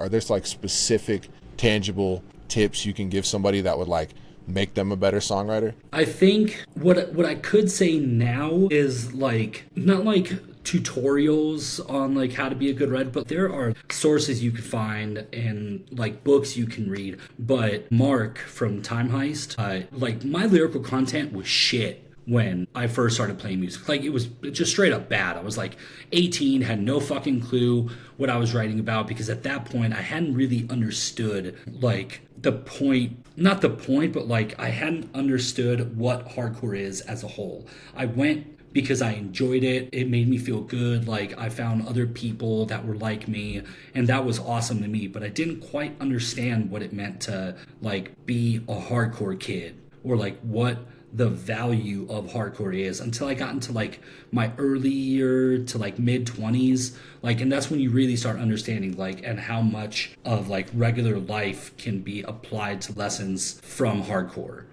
Are there like specific tangible tips you can give somebody that would like make them a better songwriter? I think what I could say now is like not like tutorials on like how to be a good writer, but there are sources you can find and like books you can read. But Mark from Time Heist, like my lyrical content was shit when I first started playing music. Like it was just straight up bad. I was like 18, had no fucking clue what I was writing about because at that point I hadn't really understood like the point, not the point, but like I hadn't understood what hardcore is as a whole. I went because I enjoyed it. It made me feel good. Like I found other people that were like me and that was awesome to me, but I didn't quite understand what it meant to like be a hardcore kid or like what the value of hardcore is until I got into like my earlier to like mid 20s, like, and that's when you really start understanding like and how much of like regular life can be applied to lessons from hardcore.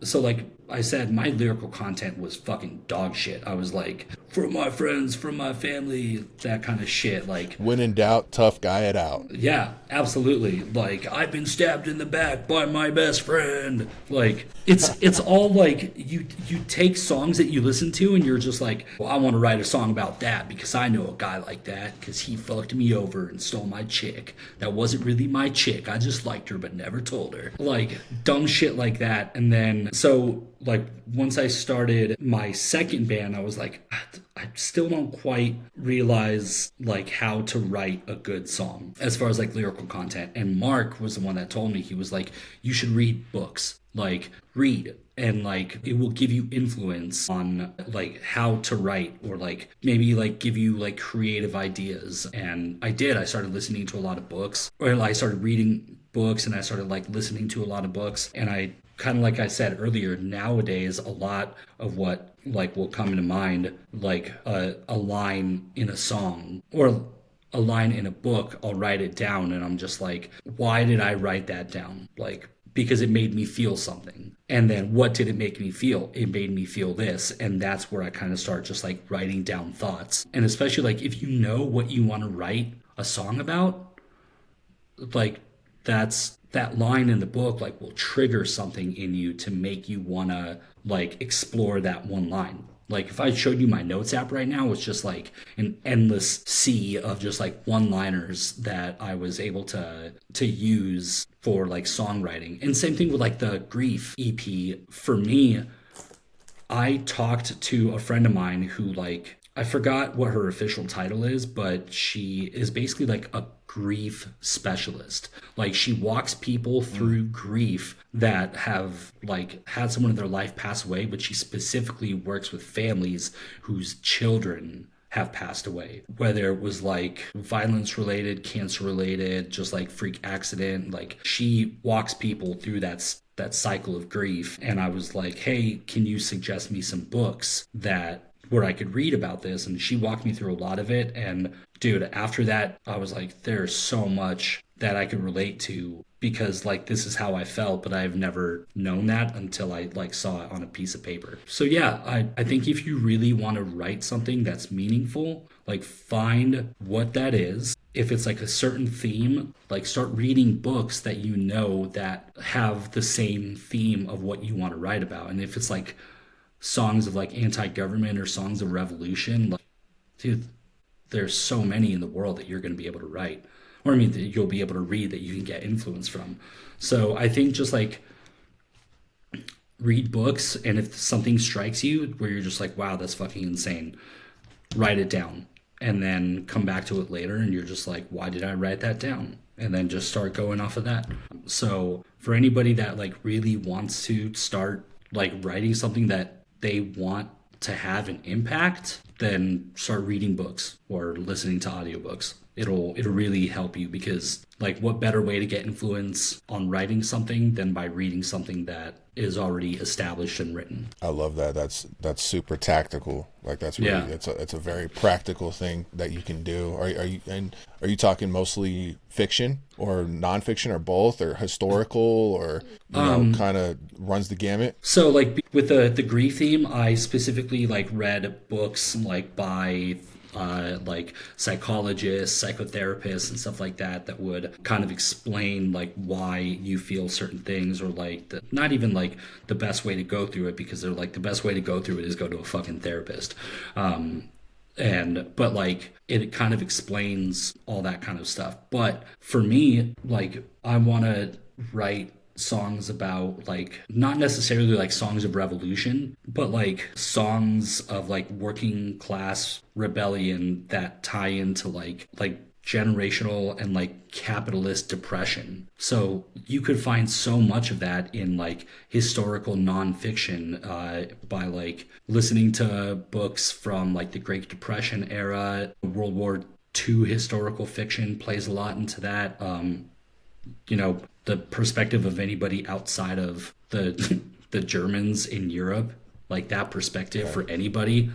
So like I said, my lyrical content was fucking dog shit. I was like, from my friends, from my family, that kind of shit. Like, when in doubt, tough guy it out. yeah, absolutely. Like, I've been stabbed in the back by my best friend. Like, it's all like you take songs that you listen to and you're just like, well, I want to write a song about that because I know a guy like that because he fucked me over and stole my chick. That wasn't really my chick. I just liked her but never told her. Like, dumb shit like that. And then, so like once I started my second band, I was like, I still don't quite realize like how to write a good song as far as like lyrical content. And Mark was the one that told me, he was like, you should read books, like read, and like it will give you influence on like how to write or like maybe like give you like creative ideas. And I did. I started listening to a lot of books, or I started reading books and I started like listening to a lot of books. And I kind of like I said earlier, nowadays a lot of what like will come into mind, like a line in a song or a line in a book, I'll write it down and I'm just like, why did I write that down? Like, because it made me feel something. And then what did it make me feel? It made me feel this. And that's where I kind of start just like writing down thoughts. And especially like if you know what you want to write a song about, like that line in the book like will trigger something in you to make you want to like explore that one line. Like if I showed you my notes app right now, it's just like an endless sea of just like one-liners that I was able to use for like songwriting. And same thing with like the Grief EP. For me, I talked to a friend of mine who like, I forgot what her official title is, but she is basically like a grief specialist. Like she walks people through grief that have like had someone in their life pass away, but she specifically works with families whose children have passed away, whether it was like violence related, cancer related, just like freak accident. Like she walks people through that cycle of grief. And I was like, hey, can you suggest me some books that where I could read about this? And she walked me through a lot of it. And dude, after that, I was like, there's so much that I could relate to because like this is how I felt, but I've never known that until I like saw it on a piece of paper. So yeah, I think if you really want to write something that's meaningful, like find what that is. If it's like a certain theme, like start reading books that you know that have the same theme of what you want to write about. And if it's like songs of like anti-government or songs of revolution, like, dude, there's so many in the world that you're going to be able to write, or I mean that you'll be able to read that you can get influence from. So I think just like read books, and if something strikes you where you're just like, wow, that's fucking insane, write it down and then come back to it later and you're just like, why did I write that down? And then just start going off of that. So for anybody that like really wants to start like writing something that they want to have an impact, then start reading books or listening to audiobooks. It'll really help you because like what better way to get influence on writing something than by reading something that is already established and written. I love that. That's super tactical. Like that's really, Yeah. it's a very practical thing that you can do. Are you talking mostly fiction or nonfiction or both or historical or kind of runs the gamut? So like with the grief theme, I specifically like read books like by like psychologists, psychotherapists, and stuff like that, that would kind of explain like why you feel certain things, or like not even like the best way to go through it, because they're like the best way to go through it is go to a fucking therapist. But like it kind of explains all that kind of stuff. But for me, like I want to write songs about like not necessarily like songs of revolution, but like songs of like working class rebellion that tie into like generational and like capitalist depression. So you could find so much of that in like historical nonfiction, by like listening to books from like the Great Depression era. World War II historical fiction plays a lot into that. You know, the perspective of anybody outside of the the Germans in Europe, like that perspective for anybody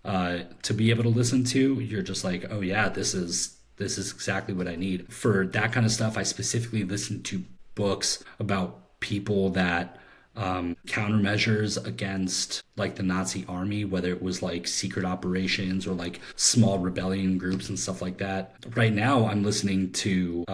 to be able to listen to, you're just like, oh yeah, this is exactly what I need. For that kind of stuff, I specifically listen to books about people that countermeasures against like the Nazi army, whether it was like secret operations or like small rebellion groups and stuff like that. Right now I'm listening to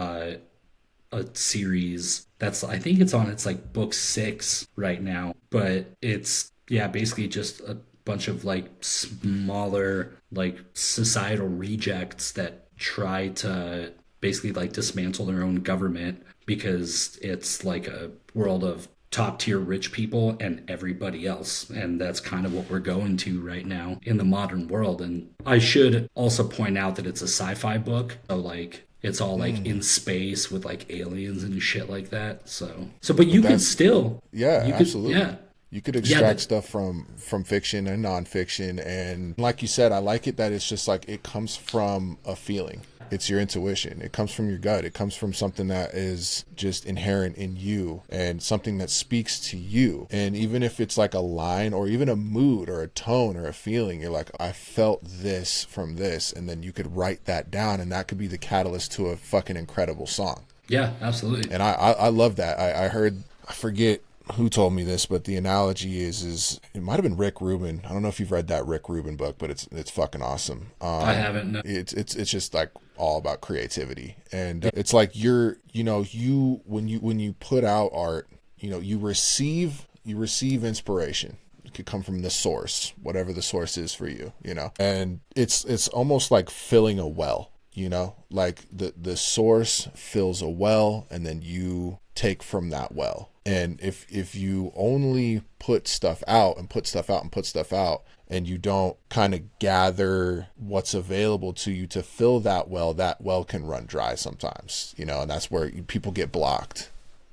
a series that's, I think it's on its like book 6 right now, but it's basically just a bunch of like smaller like societal rejects that try to basically like dismantle their own government, because it's like a world of top tier rich people and everybody else, and that's kind of what we're going to right now in the modern world. And I should also point out that it's a sci-fi book, so like it's all like in space with like aliens and shit like that. So but you could still absolutely. You could extract stuff from fiction and nonfiction, and like you said, I like it that it's just like it comes from a feeling. It's your intuition. It comes from your gut. It comes from something that is just inherent in you and something that speaks to you. And even if it's like a line or even a mood or a tone or a feeling, you're like, I felt this from this, and then you could write that down, and that could be the catalyst to a fucking incredible song. Yeah, absolutely. And I love that. I heard, I forget who told me this, but the analogy is it might have been Rick Rubin. I don't know if you've read that Rick Rubin book, but it's fucking awesome. I haven't. No. It's just like all about creativity, and it's like when you put out art, you receive inspiration. It could come from the source, whatever the source is for you, and it's almost like filling a well. Like the source fills a well, and then you take from that well. And if you only put stuff out and put stuff out and put stuff out, and you don't kind of gather what's available to you to fill that well can run dry sometimes, and that's where people get blocked.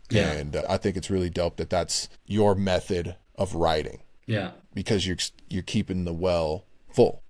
Yeah. And I think it's really dope that that's your method of writing. Yeah. Because you're keeping the well full.